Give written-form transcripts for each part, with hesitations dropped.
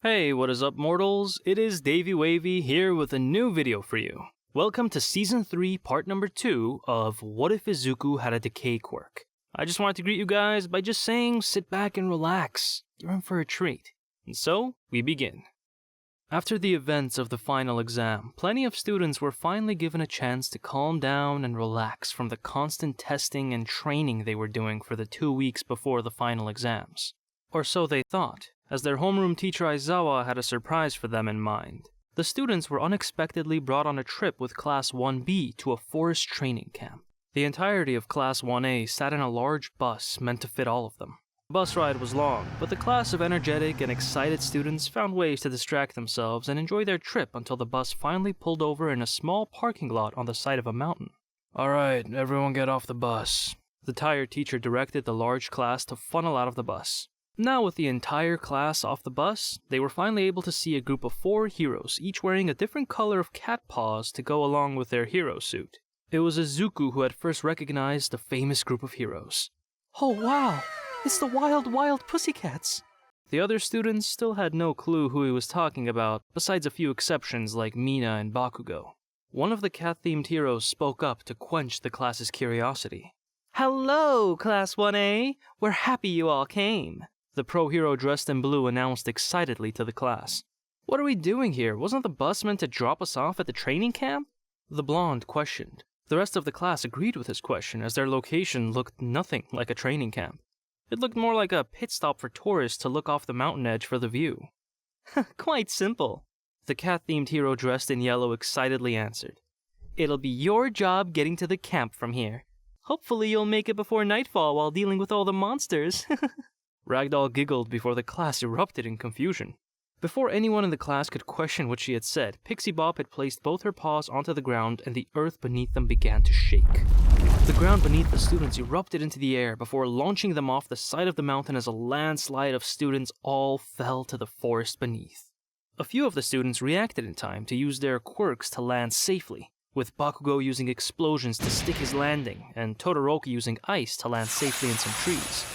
Hey, what is up mortals? It is Davey Wavy here with a new video for you. Welcome to Season 3 part number 2 of What If Izuku Had a Decay Quirk. I just wanted to greet you guys by just saying sit back and relax. You're in for a treat. And so, we begin. After the events of the final exam, plenty of students were finally given a chance to calm down and relax from the constant testing and training they were doing for the 2 weeks before the final exams. Or so they thought, as their homeroom teacher Aizawa had a surprise for them in mind. The students were unexpectedly brought on a trip with Class 1B to a forest training camp. The entirety of Class 1A sat in a large bus meant to fit all of them. The bus ride was long, but the class of energetic and excited students found ways to distract themselves and enjoy their trip until the bus finally pulled over in a small parking lot on the side of a mountain. "Alright, everyone get off the bus." The tired teacher directed the large class to funnel out of the bus. Now with the entire class off the bus, they were finally able to see a group of 4 heroes, each wearing a different color of cat paws to go along with their hero suit. It was Izuku who had first recognized the famous group of heroes. "Oh wow, it's the wild pussycats!" The other students still had no clue who he was talking about, besides a few exceptions like Mina and Bakugo. One of the cat-themed heroes spoke up to quench the class's curiosity. "Hello, Class 1A! We're happy you all came!" The pro hero dressed in blue announced excitedly to the class. "What are we doing here? Wasn't the bus meant to drop us off at the training camp?" The blonde questioned. The rest of the class agreed with his question as their location looked nothing like a training camp. It looked more like a pit stop for tourists to look off the mountain edge for the view. "Quite simple," the cat-themed hero dressed in yellow excitedly answered. "It'll be your job getting to the camp from here. Hopefully you'll make it before nightfall while dealing with all the monsters." Ragdoll giggled before the class erupted in confusion. Before anyone in the class could question what she had said, Pixie Bob had placed both her paws onto the ground and the earth beneath them began to shake. The ground beneath the students erupted into the air before launching them off the side of the mountain as a landslide of students all fell to the forest beneath. A few of the students reacted in time to use their quirks to land safely, with Bakugo using explosions to stick his landing, and Todoroki using ice to land safely in some trees.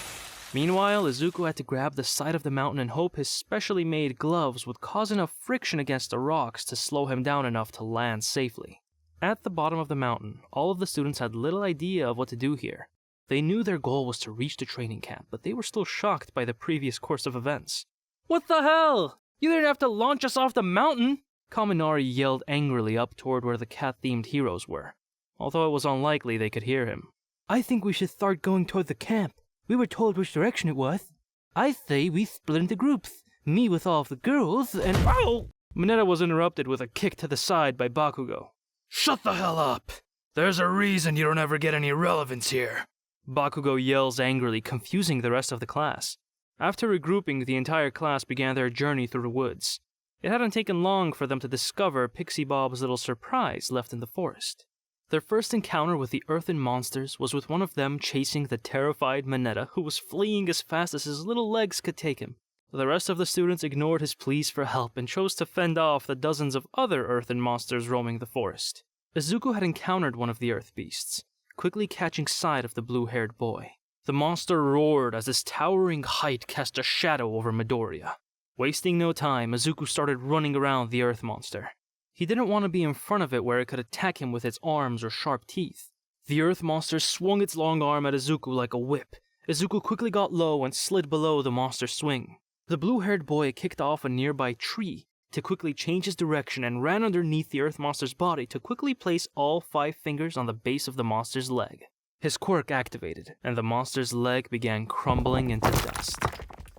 Meanwhile, Izuku had to grab the side of the mountain and hope his specially made gloves would cause enough friction against the rocks to slow him down enough to land safely. At the bottom of the mountain, all of the students had little idea of what to do here. They knew their goal was to reach the training camp, but they were still shocked by the previous course of events. "What the hell? You didn't have to launch us off the mountain!" Kaminari yelled angrily up toward where the cat-themed heroes were, although it was unlikely they could hear him. "I think we should start going toward the camp. We were told which direction it was. I say we split into groups. Me with all of the girls, and— Ow!" Mineta was interrupted with a kick to the side by Bakugo. "Shut the hell up! There's a reason you don't ever get any relevance here." Bakugo yells angrily, confusing the rest of the class. After regrouping, the entire class began their journey through the woods. It hadn't taken long for them to discover Pixie Bob's little surprise left in the forest. Their first encounter with the earthen monsters was with one of them chasing the terrified Mineta, who was fleeing as fast as his little legs could take him. The rest of the students ignored his pleas for help and chose to fend off the dozens of other earthen monsters roaming the forest. Izuku had encountered one of the earth beasts, quickly catching sight of the blue-haired boy. The monster roared as his towering height cast a shadow over Midoriya. Wasting no time, Izuku started running around the earth monster. He didn't want to be in front of it where it could attack him with its arms or sharp teeth. The earth monster swung its long arm at Izuku like a whip. Izuku quickly got low and slid below the monster's swing. The blue-haired boy kicked off a nearby tree to quickly change his direction and ran underneath the earth monster's body to quickly place all 5 fingers on the base of the monster's leg. His quirk activated, and the monster's leg began crumbling into dust.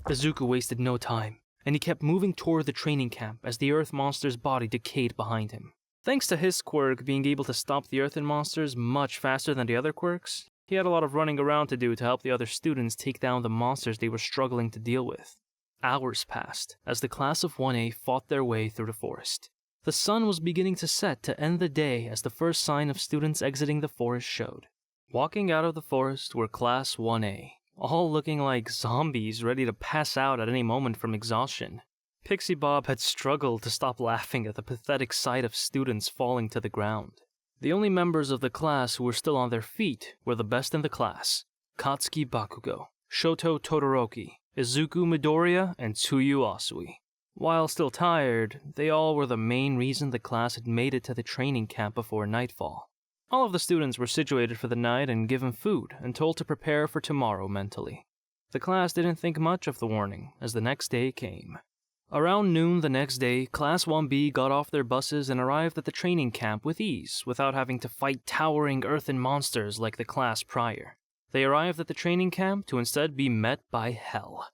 Izuku wasted no time, and he kept moving toward the training camp as the earth monster's body decayed behind him. Thanks to his quirk being able to stop the earthen monsters much faster than the other quirks, he had a lot of running around to do to help the other students take down the monsters they were struggling to deal with. Hours passed as the class of 1A fought their way through the forest. The sun was beginning to set to end the day as the first sign of students exiting the forest showed. Walking out of the forest were Class 1A, all looking like zombies ready to pass out at any moment from exhaustion. Pixie Bob had struggled to stop laughing at the pathetic sight of students falling to the ground. The only members of the class who were still on their feet were the best in the class: Katsuki Bakugo, Shoto Todoroki, Izuku Midoriya, and Tsuyu Asui. While still tired, they all were the main reason the class had made it to the training camp before nightfall. All of the students were situated for the night and given food and told to prepare for tomorrow mentally. The class didn't think much of the warning as the next day came. Around noon the next day, Class 1B got off their buses and arrived at the training camp with ease without having to fight towering earthen monsters like the class prior. They arrived at the training camp to instead be met by hell.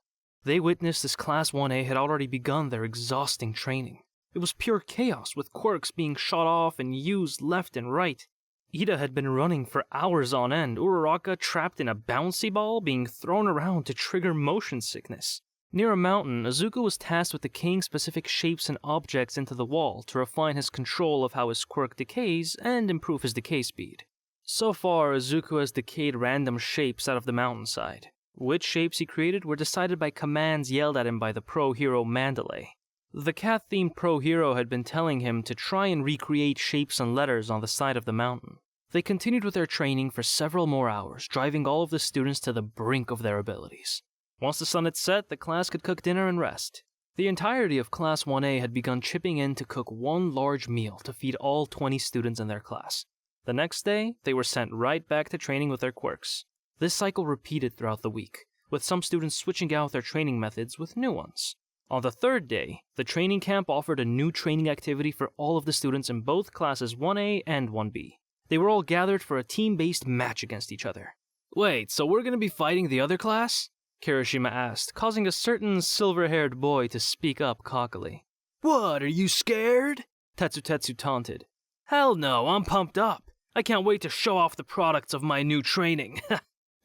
They witnessed as Class 1A had already begun their exhausting training. It was pure chaos with quirks being shot off and used left and right. Ida had been running for hours on end, Uraraka trapped in a bouncy ball being thrown around to trigger motion sickness. Near a mountain, Izuku was tasked with decaying specific shapes and objects into the wall to refine his control of how his quirk decays and improve his decay speed. So far, Izuku has decayed random shapes out of the mountainside. Which shapes he created were decided by commands yelled at him by the pro hero Mandalay. The cat-themed pro hero had been telling him to try and recreate shapes and letters on the side of the mountain. They continued with their training for several more hours, driving all of the students to the brink of their abilities. Once the sun had set, the class could cook dinner and rest. The entirety of Class 1A had begun chipping in to cook one large meal to feed all 20 students in their class. The next day, they were sent right back to training with their quirks. This cycle repeated throughout the week, with some students switching out their training methods with new ones. On the third day, the training camp offered a new training activity for all of the students in both classes 1A and 1B. They were all gathered for a team-based match against each other. "Wait, so we're gonna be fighting the other class?" Kirishima asked, causing a certain silver-haired boy to speak up cockily. "What, are you scared?" Tetsu taunted. "Hell no, I'm pumped up. I can't wait to show off the products of my new training."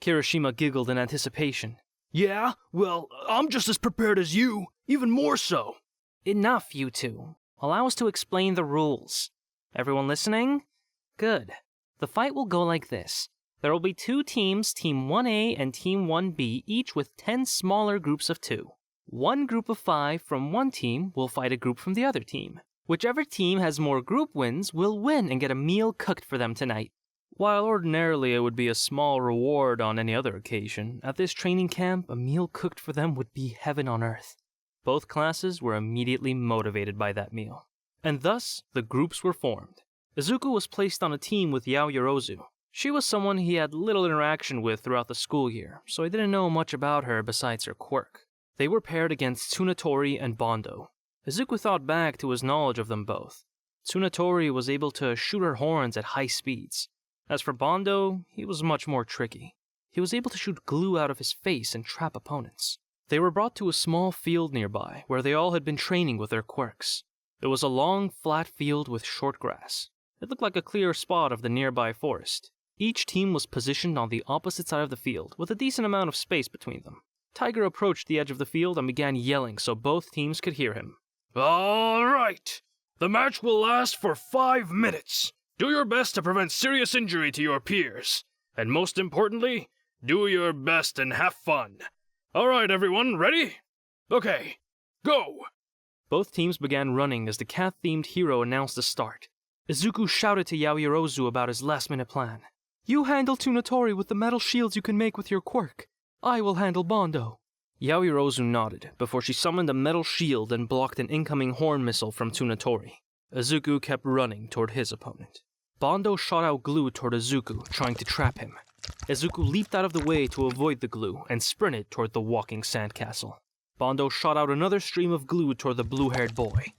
Kirishima giggled in anticipation. Yeah? Well, I'm just as prepared as you, even more so. "Enough, you two. Allow us to explain the rules. Everyone listening? Good. The fight will go like this. There will be two teams, Team 1A and Team 1B, each with 10 smaller groups of 2. One group of 5 from one team will fight a group from the other team. Whichever team has more group wins will win and get a meal cooked for them tonight." While ordinarily it would be a small reward on any other occasion, at this training camp, a meal cooked for them would be heaven on earth. Both classes were immediately motivated by that meal. And thus, the groups were formed. Izuku was placed on a team with Yaoyorozu. She was someone he had little interaction with throughout the school year, so he didn't know much about her besides her quirk. They were paired against Tsunatori and Bondo. Izuku thought back to his knowledge of them both. Tsunatori was able to shoot her horns at high speeds. As for Bondo, he was much more tricky. He was able to shoot glue out of his face and trap opponents. They were brought to a small field nearby, where they all had been training with their quirks. It was a long, flat field with short grass. It looked like a clear spot of the nearby forest. Each team was positioned on the opposite side of the field, with a decent amount of space between them. Tiger approached the edge of the field and began yelling so both teams could hear him. All right. The match will last for 5 minutes. Do your best to prevent serious injury to your peers. And most importantly, do your best and have fun. All right, everyone, ready? Okay, go! Both teams began running as the cat-themed hero announced the start. Izuku shouted to Yaoyorozu about his last-minute plan. "You handle Tsunatori with the metal shields you can make with your quirk. I will handle Bondo." Yaoyorozu nodded before she summoned a metal shield and blocked an incoming horn missile from Tsunatori. Izuku kept running toward his opponent. Bondo shot out glue toward Izuku, trying to trap him. Izuku leaped out of the way to avoid the glue and sprinted toward the walking sandcastle. Bondo shot out another stream of glue toward the blue-haired boy.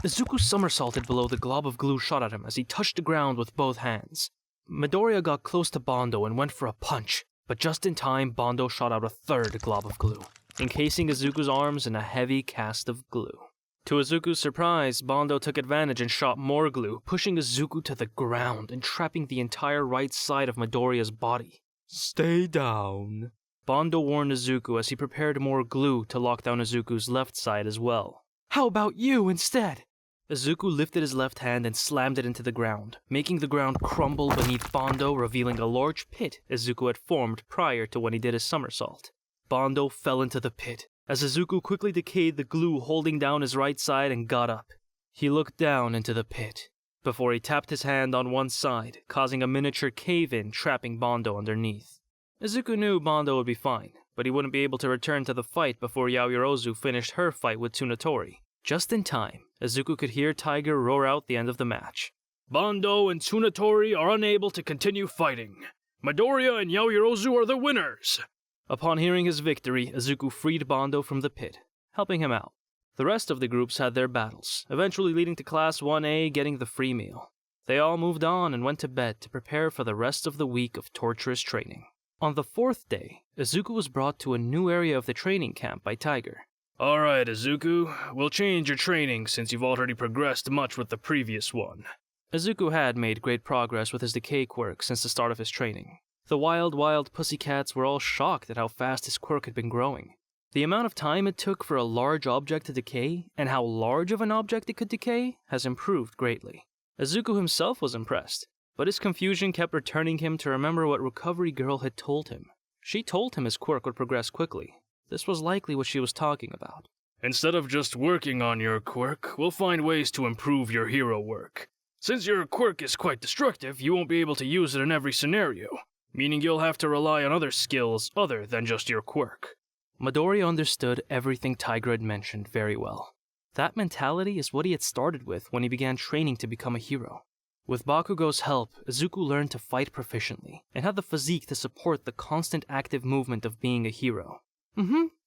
Izuku somersaulted below the glob of glue shot at him as he touched the ground with both hands. Midoriya got close to Bondo and went for a punch, but just in time, Bondo shot out a third glob of glue, encasing Izuku's arms in a heavy cast of glue. To Izuku's surprise, Bondo took advantage and shot more glue, pushing Izuku to the ground and trapping the entire right side of Midoriya's body. "Stay down," Bondo warned Izuku as he prepared more glue to lock down Izuku's left side as well. "How about you instead?" Izuku lifted his left hand and slammed it into the ground, making the ground crumble beneath Bondo, revealing a large pit Izuku had formed prior to when he did his somersault. Bondo fell into the pit, as Izuku quickly decayed the glue holding down his right side and got up. He looked down into the pit, before he tapped his hand on one side, causing a miniature cave-in trapping Bondo underneath. Izuku knew Bondo would be fine, but he wouldn't be able to return to the fight before Yaoyorozu finished her fight with Tsunatori. Just in time, Izuku could hear Tiger roar out the end of the match. Bando and Tsunatori are unable to continue fighting. Midoriya and Yaoyorozu are the winners. Upon hearing his victory, Izuku freed Bando from the pit, helping him out. The rest of the groups had their battles, eventually leading to Class 1A getting the free meal. They all moved on and went to bed to prepare for the rest of the week of torturous training. On the 4th day, Izuku was brought to a new area of the training camp by Tiger. Alright, Izuku, we'll change your training since you've already progressed much with the previous one. Izuku had made great progress with his Decay Quirk since the start of his training. The wild pussycats were all shocked at how fast his quirk had been growing. The amount of time it took for a large object to decay, and how large of an object it could decay, has improved greatly. Izuku himself was impressed, but his confusion kept returning him to remember what Recovery Girl had told him. She told him his quirk would progress quickly. This was likely what she was talking about. Instead of just working on your quirk, we'll find ways to improve your hero work. Since your quirk is quite destructive, you won't be able to use it in every scenario, meaning you'll have to rely on other skills other than just your quirk. Midori understood everything Tiger had mentioned very well. That mentality is what he had started with when he began training to become a hero. With Bakugo's help, Izuku learned to fight proficiently, and had the physique to support the constant active movement of being a hero.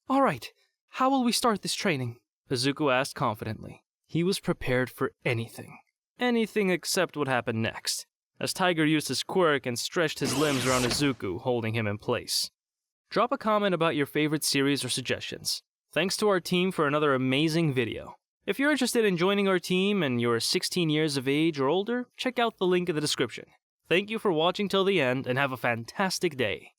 Alright, how will we start this training? Izuku asked confidently. He was prepared for anything. Anything except what happened next, as Tiger used his quirk and stretched his limbs around Izuku, holding him in place. Drop a comment about your favorite series or suggestions. Thanks to our team for another amazing video. If you're interested in joining our team and you're 16 years of age or older, check out the link in the description. Thank you for watching till the end and have a fantastic day.